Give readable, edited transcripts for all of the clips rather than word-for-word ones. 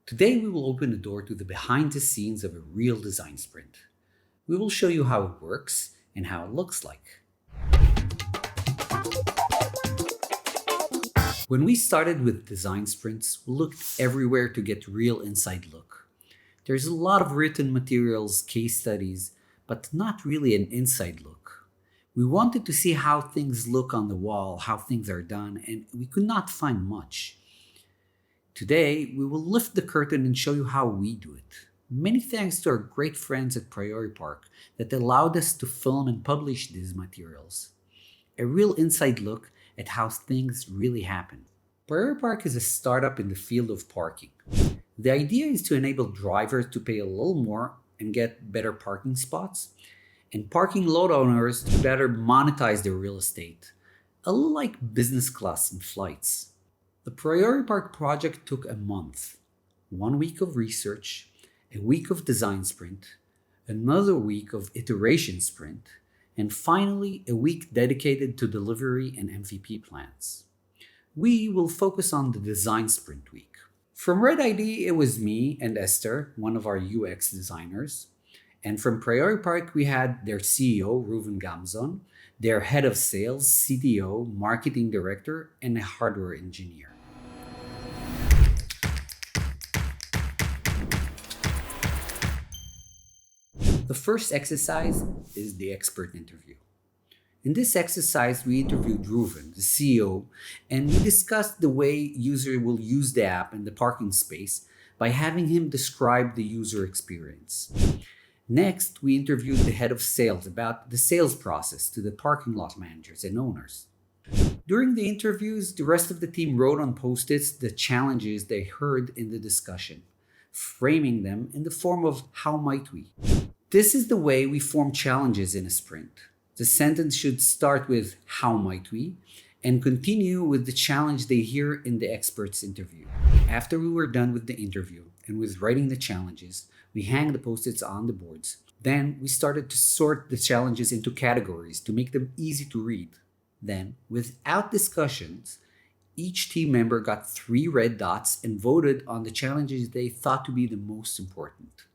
Today we will open the door to the behind the scenes of a real design sprint. We will show you how it works and how it looks like. When we started with design sprints, we looked everywhere to get real inside look. There's a lot of written materials, case studies, but not really an inside look. We wanted to see how things look on the wall, how things are done, and we could not find much. Today, we will lift the curtain and show you how we do it. Many thanks to our great friends at PrioriPark that allowed us to film and publish these materials. A real inside look at how things really happen. PrioriPark is a startup in the field of parking. The idea is to enable drivers to pay a little more and get better parking spots, and parking lot owners to better monetize their real estate, a little like business class in flights. The PrioriPark project took a month, 1 week of research, a week of design sprint, another week of iteration sprint, and finally a week dedicated to delivery and MVP plans. We will focus on the design sprint week. From Red ID, it was me and Esther, one of our UX designers. And from PrioriPark, we had their CEO, Reuven Gamzon, their head of sales, CTO, marketing director, and a hardware engineer. The first exercise is the expert interview. In this exercise, we interviewed Reuven, the CEO, and we discussed the way user will use the app and the parking space by having him describe the user experience. Next, we interviewed the head of sales about the sales process to the parking lot managers and owners. During the interviews, the rest of the team wrote on Post-its the challenges they heard in the discussion, framing them in the form of how might we. This is the way we form challenges in a sprint. The sentence should start with how might we and continue with the challenge they hear in the expert's interview. After we were done with the interview and with writing the challenges, we hang the Post-its on the boards. Then we started to sort the challenges into categories to make them easy to read. Then, without discussions, each team member got 3 red dots and voted on the challenges they thought to be the most important.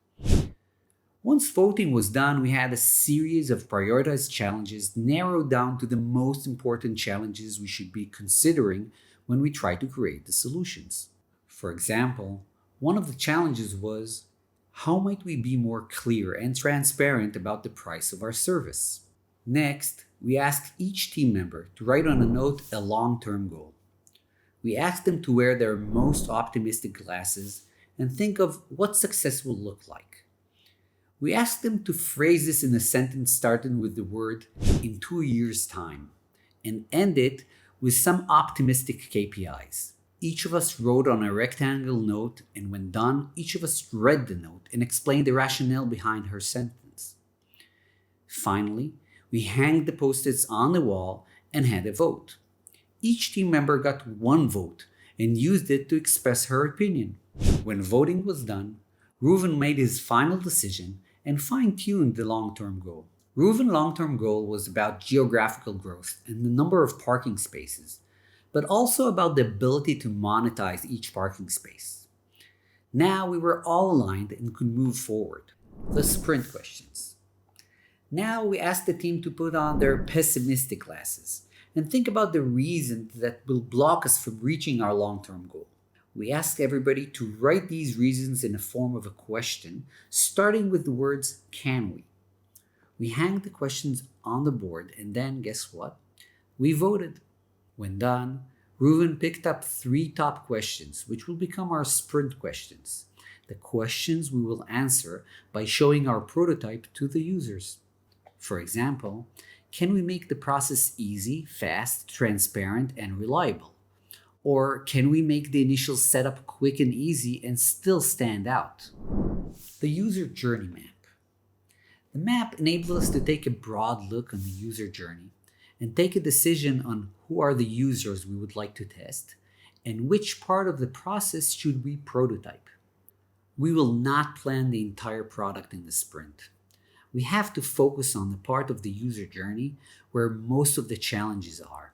Once voting was done, we had a series of prioritized challenges narrowed down to the most important challenges we should be considering when we try to create the solutions. For example, one of the challenges was, how might we be more clear and transparent about the price of our service? Next, we asked each team member to write on a note a long-term goal. We asked them to wear their most optimistic glasses and think of what success will look like. We asked them to phrase this in a sentence starting with the word in 2 years' time and end it with some optimistic KPIs. Each of us wrote on a rectangle note, and when done, each of us read the note and explained the rationale behind her sentence. Finally, we hanged the Post-its on the wall and had a vote. Each team member got 1 vote and used it to express her opinion. When voting was done, Reuven made his final decision and fine-tuned the long-term goal. Reuven's long-term goal was about geographical growth and the number of parking spaces, but also about the ability to monetize each parking space. Now we were all aligned and could move forward. The sprint questions. Now we asked the team to put on their pessimistic glasses and think about the reasons that will block us from reaching our long-term goal. We asked everybody to write these reasons in the form of a question, starting with the words, can we? We hanged the questions on the board, and then guess what? We voted. When done, Reuven picked up 3 top questions, which will become our sprint questions. The questions we will answer by showing our prototype to the users. For example, can we make the process easy, fast, transparent, and reliable? Or can we make the initial setup quick and easy and still stand out? The user journey map. The map enables us to take a broad look on the user journey and take a decision on who are the users we would like to test and which part of the process should we prototype. We will not plan the entire product in the sprint. We have to focus on the part of the user journey where most of the challenges are.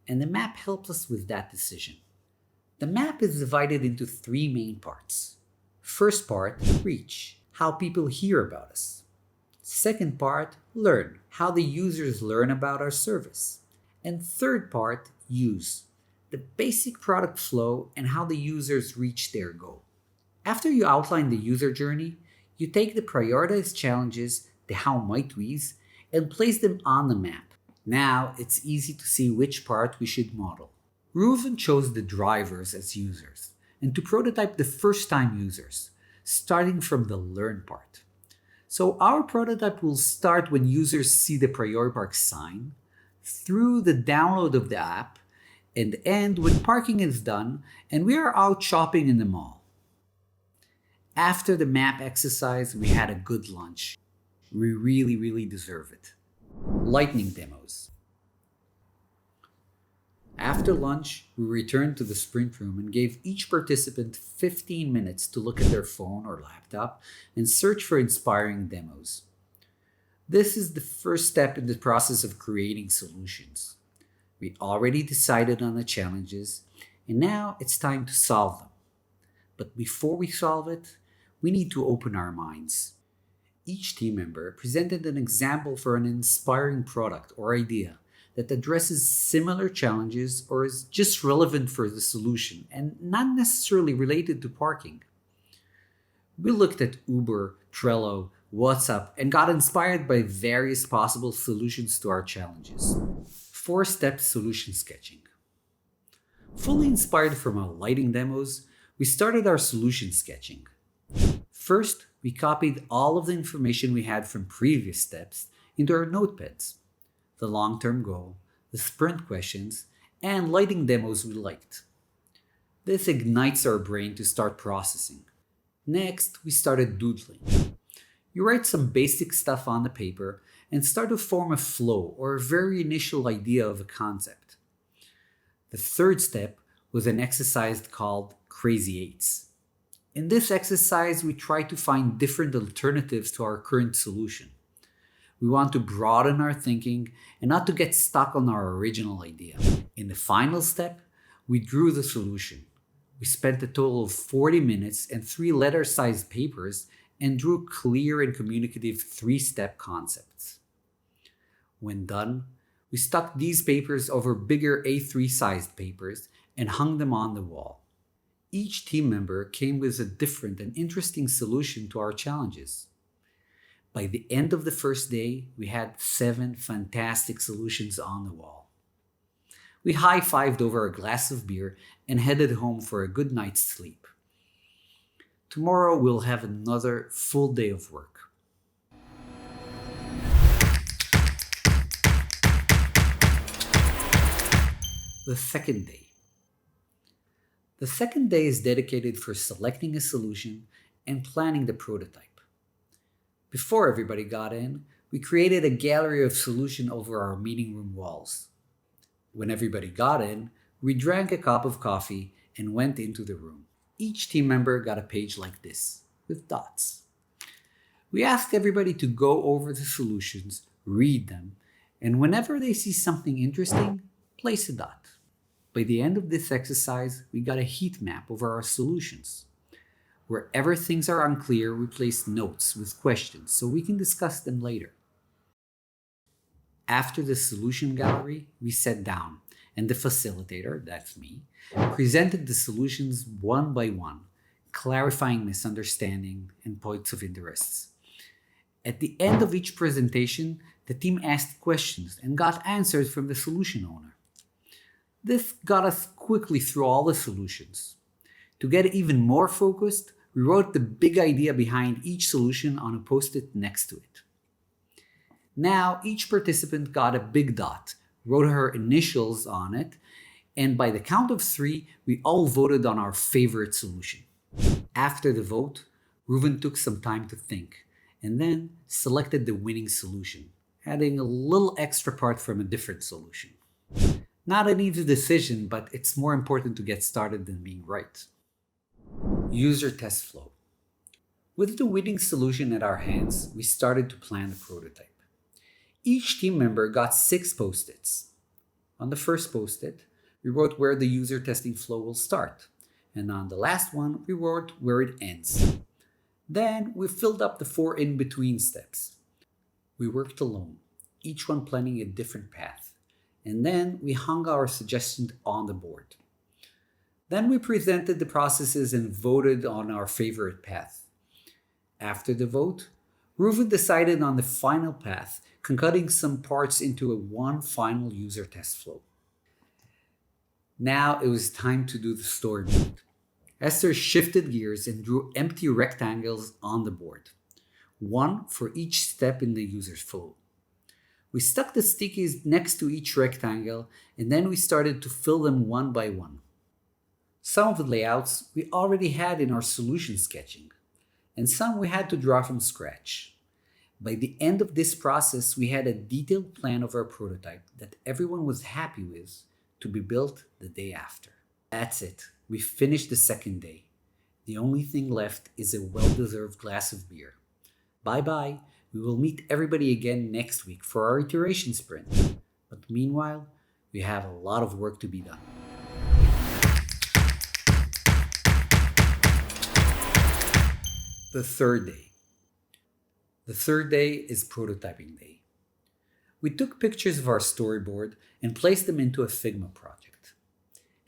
And the map helps us with that decision. The map is divided into 3 main parts. First part, reach, how people hear about us. Second part, learn, how the users learn about our service. And third part, use, the basic product flow and how the users reach their goal. After you outline the user journey, you take the prioritized challenges, the how might we's, and place them on the map. Now it's easy to see which part we should model. Reuven chose the drivers as users and to prototype the first time users, starting from the learn part. So our prototype will start when users see the PrioriPark sign, through the download of the app, and end when parking is done and we are out shopping in the mall. After the map exercise, we had a good lunch. We really deserve it. Lightning demos. After lunch, we returned to the sprint room and gave each participant 15 minutes to look at their phone or laptop and search for inspiring demos. This is the first step in the process of creating solutions. We already decided on the challenges, and now it's time to solve them. But before we solve it, we need to open our minds. Each team member presented an example for an inspiring product or idea that addresses similar challenges or is just relevant for the solution and not necessarily related to parking. We looked at Uber, Trello, WhatsApp, and got inspired by various possible solutions to our challenges. 4-step solution sketching. Fully inspired from our lighting demos, we started our solution sketching. First, we copied all of the information we had from previous steps into our notepads. The long-term goal, the sprint questions, and lighting demos we liked. This ignites our brain to start processing. Next, we started doodling. You write some basic stuff on the paper and start to form a flow or a very initial idea of a concept. The third step was an exercise called Crazy Eights. In this exercise, we try to find different alternatives to our current solution. We want to broaden our thinking and not to get stuck on our original idea. In the final step, we drew the solution. We spent a total of 40 minutes and 3 letter-sized papers and drew clear and communicative 3-step concepts. When done, we stuck these papers over bigger A3-sized papers and hung them on the wall. Each team member came with a different and interesting solution to our challenges. By the end of the first day, we had 7 fantastic solutions on the wall. We high-fived over a glass of beer and headed home for a good night's sleep. Tomorrow we'll have another full day of work. The second day. The second day is dedicated for selecting a solution and planning the prototype. Before everybody got in, we created a gallery of solutions over our meeting room walls. When everybody got in, we drank a cup of coffee and went into the room. Each team member got a page like this, with dots. We asked everybody to go over the solutions, read them, and whenever they see something interesting, place a dot. By the end of this exercise, we got a heat map over our solutions. Wherever things are unclear, we place notes with questions so we can discuss them later. After the solution gallery, we sat down and the facilitator, that's me, presented the solutions one by one, clarifying misunderstanding and points of interest. At the end of each presentation, the team asked questions and got answers from the solution owner. This got us quickly through all the solutions. To get even more focused, we wrote the big idea behind each solution on a post-it next to it. Now, each participant got a big dot, wrote her initials on it, and by the count of 3, we all voted on our favorite solution. After the vote, Reuven took some time to think, and then selected the winning solution, adding a little extra part from a different solution. Not an easy decision, but it's more important to get started than being right. User test flow. With the winning solution at our hands, we started to plan the prototype. Each team member got 6 post-its. On the first post-it, we wrote where the user testing flow will start, And on the last one, we wrote where it ends. Then we filled up the 4 in-between steps. We worked alone, each one planning a different path. And then we hung our suggestions on the board. Then we presented the processes and voted on our favorite path. After the vote, Reuven decided on the final path, concocting some parts into one final user test flow. Now it was time to do the storyboard. Esther shifted gears and drew empty rectangles on the board, one for each step in the user's flow. We stuck the stickies next to each rectangle, and then we started to fill them one by one. Some of the layouts we already had in our solution sketching, and some we had to draw from scratch. By the end of this process, we had a detailed plan of our prototype that everyone was happy with to be built the day after. That's it. We finished the second day. The only thing left is a well-deserved glass of beer. Bye-bye. We will meet everybody again next week for our iteration sprint. But meanwhile, we have a lot of work to be done. The third day. The third day is prototyping day. We took pictures of our storyboard and placed them into a Figma project.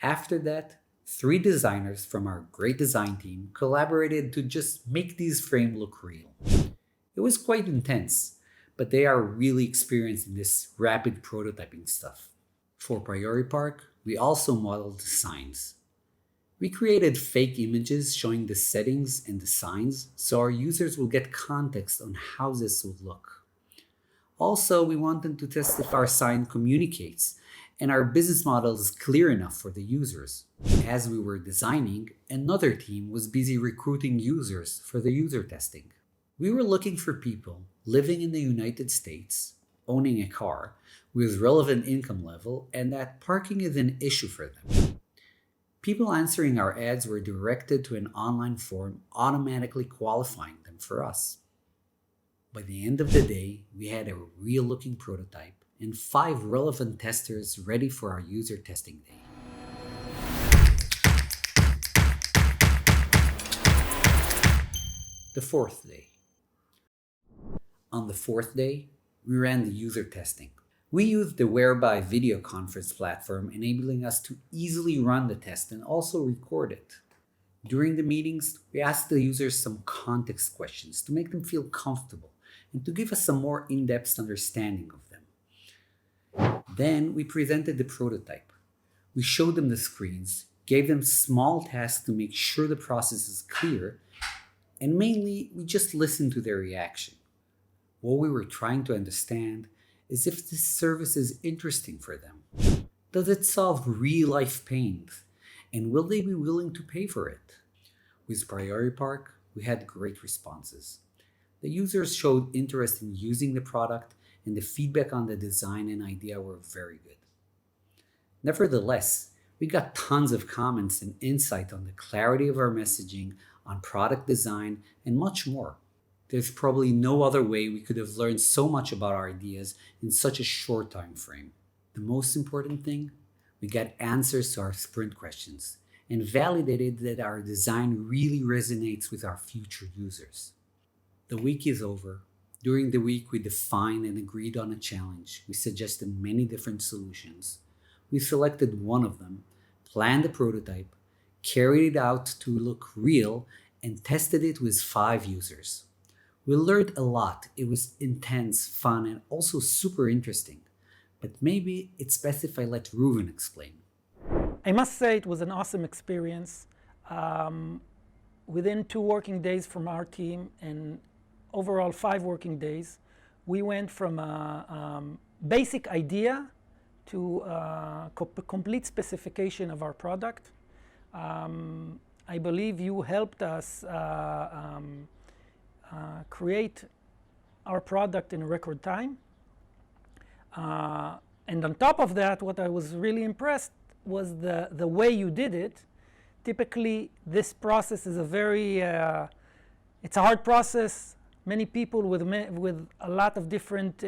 After that, 3 designers from our great design team collaborated to just make these frames look real. It was quite intense, but they are really experienced in this rapid prototyping stuff. For PrioriPark, we also modeled the signs. We created fake images showing the settings and the signs so our users will get context on how this would look. Also, we wanted to test if our sign communicates and our business model is clear enough for the users. As we were designing, another team was busy recruiting users for the user testing. We were looking for people living in the United States, owning a car, with relevant income level, and that parking is an issue for them. People answering our ads were directed to an online form automatically qualifying them for us. By the end of the day, we had a real-looking prototype and 5 relevant testers ready for our user testing day. The fourth day. On the fourth day, we ran the user testing. We used the Whereby video conference platform, enabling us to easily run the test and also record it. During the meetings, we asked the users some context questions to make them feel comfortable and to give us some more in-depth understanding of them. Then we presented the prototype. We showed them the screens, gave them small tasks to make sure the process is clear, and mainly we just listened to their reaction. What we were trying to understand is if this service is interesting for them. Does it solve real-life pains? And will they be willing to pay for it? With PrioriPark, we had great responses. The users showed interest in using the product, and the feedback on the design and idea were very good. Nevertheless, we got tons of comments and insight on the clarity of our messaging, on product design, and much more. There's probably no other way we could have learned so much about our ideas in such a short time frame. The most important thing, we got answers to our sprint questions and validated that our design really resonates with our future users. The week is over. During the week, we defined and agreed on a challenge. We suggested many different solutions. We selected one of them, planned a prototype, carried it out to look real, and tested it with 5 users. We learned a lot. It was intense, fun, and also super interesting. But maybe it's best if I let Reuven explain. I must say it was an awesome experience. Within 2 working days from our team and overall 5 working days, we went from a basic idea to a complete specification of our product. I believe you helped us create our product in a record time. And on top of that, what I was really impressed was the way you did it. Typically, this process is it's a hard process. Many people with a lot of different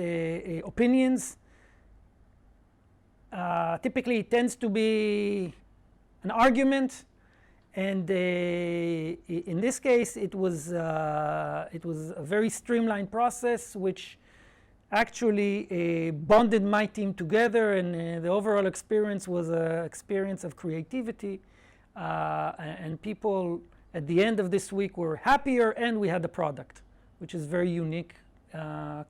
opinions. Typically, it tends to be an argument. And in this case, it was a very streamlined process, which actually bonded my team together, and the overall experience was an experience of creativity. And people at the end of this week were happier, and we had a product, which is very unique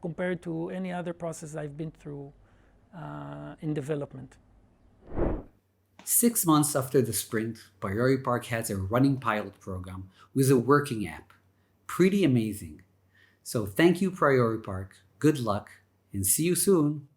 compared to any other process I've been through in development. 6 months after the sprint, PrioriPark has a running pilot program with a working app. Pretty amazing. So thank you, PrioriPark. Good luck, and see you soon.